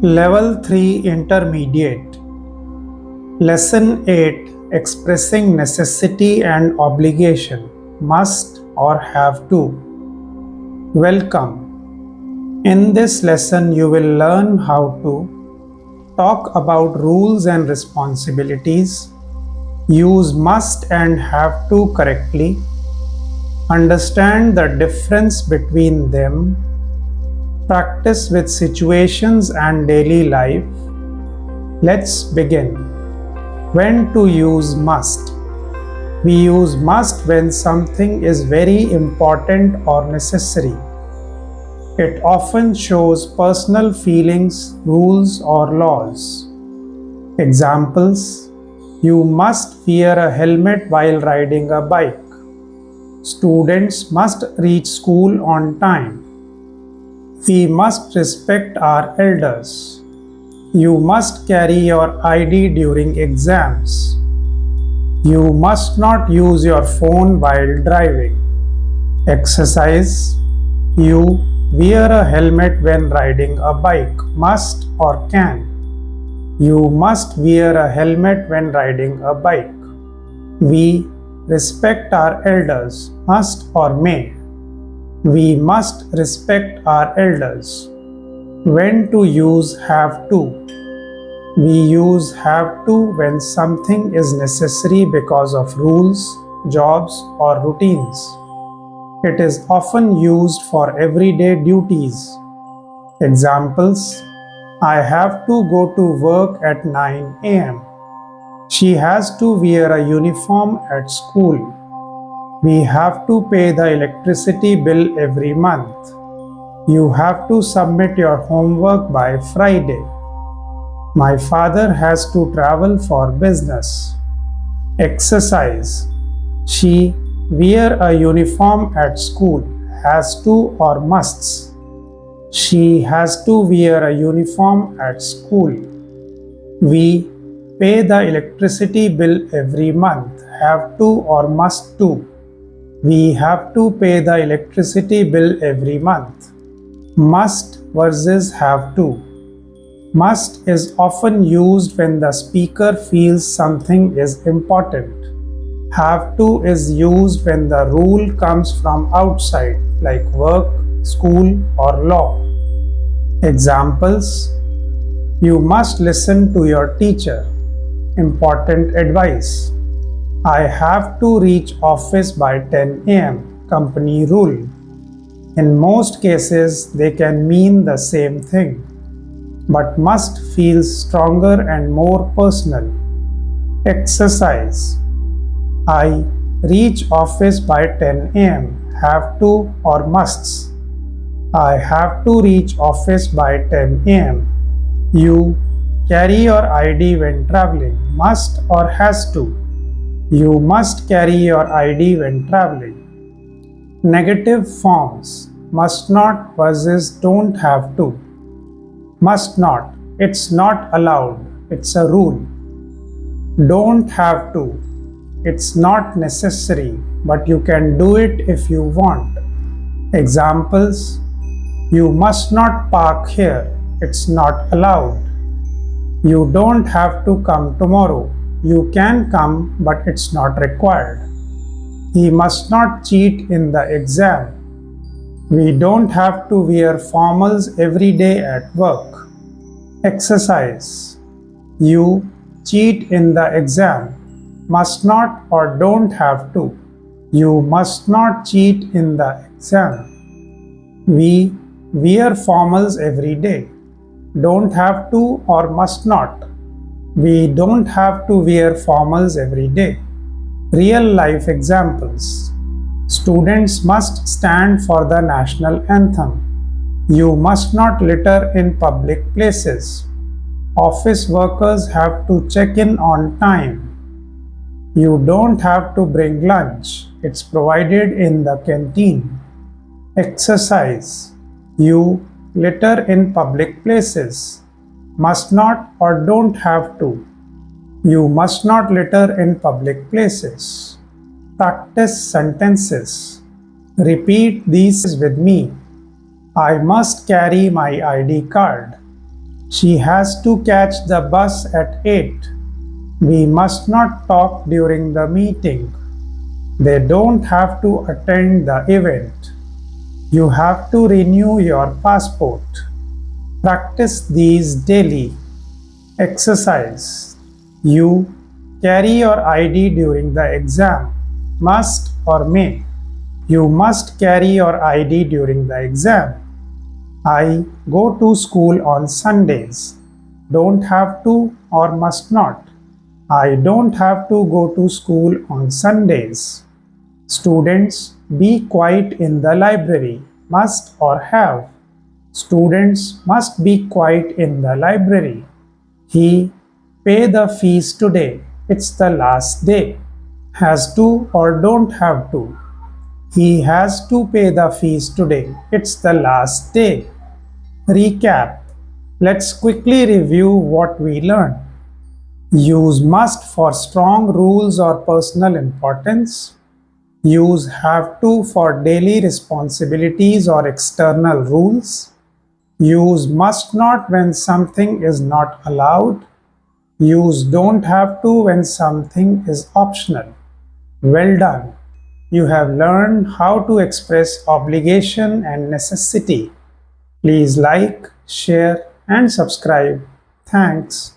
Level 3 Intermediate. Lesson 8 Expressing Necessity and Obligation. Must or have to. Welcome. In this lesson, you will learn how to talk about rules and responsibilities, use must and have to correctly, understand the difference between them, practice with situations and daily life. Let's begin. When to use must. We use must when something is very important or necessary. It often shows personal feelings, rules, or laws. Examples: you must wear a helmet while riding a bike. Students must reach school on time. We must respect our elders. You must carry your ID during exams. You must not use your phone while driving. Exercise. You wear a helmet when riding a bike. Must or can. You must wear a helmet when riding a bike. We respect our elders. Must or may. We must respect our elders. When to use have to. We use have to when something is necessary because of rules, jobs, or routines. It is often used for everyday duties. Examples: I have to go to work at 9 am. She has to wear a uniform at school. We have to pay the electricity bill every month. You have to submit your homework by Friday. My father has to travel for business. Exercise. She wear a uniform at school. Has to or musts. She has to wear a uniform at school. We pay the electricity bill every month. Have to or must to. We have to pay the electricity bill every month. Must versus have to. Must is often used when the speaker feels something is important. Have to is used when the rule comes from outside, like work, school, or law. Examples: you must listen to your teacher. Important advice. I have to reach office by 10 am. Company rule. In most cases, they can mean the same thing, but must feels stronger and more personal. Exercise. I reach office by 10 am. Have to or musts. I have to reach office by 10 am. You carry your ID when traveling. Must or has to. You must carry your ID when traveling. Negative forms. Must not versus don't have to. Must not. It's not allowed. It's a rule. Don't have to. It's not necessary, but you can do it if you want. Examples: you must not park here. It's not allowed. You don't have to come tomorrow. You can come, but it's not required. He must not cheat in the exam. We don't have to wear formals every day at work. Exercise. You cheat in the exam. Must not or don't have to. You must not cheat in the exam. We wear formals every day. Don't have to or must not. We don't have to wear formals every day. Real life examples. Students must stand for the national anthem. You must not litter in public places. Office workers have to check in on time. You don't have to bring lunch. It's provided in the canteen. Exercise. You litter in public places. Must not or don't have to. You must not litter in public places. Practice sentences. Repeat these with me. I must carry my ID card. She has to catch the bus at 8. We must not talk during the meeting. They don't have to attend the event. You have to renew your passport. Practice these daily. Exercise. You carry your ID during the exam. Must or may. You must carry your ID during the exam. I go to school on Sundays. Don't have to or must not. I don't have to go to school on Sundays. Students, be quiet in the library. Must or have. Students must be quiet in the library. He pay the fees today. It's the last day. Has to or don't have to. He has to pay the fees today. It's the last day. Recap. Let's quickly review what we learned. Use must for strong rules or personal importance. Use have to for daily responsibilities or external rules. Use must not when something is not allowed. Use don't have to when something is optional. Well done. You have learned how to express obligation and necessity. Please like, share, and subscribe. Thanks.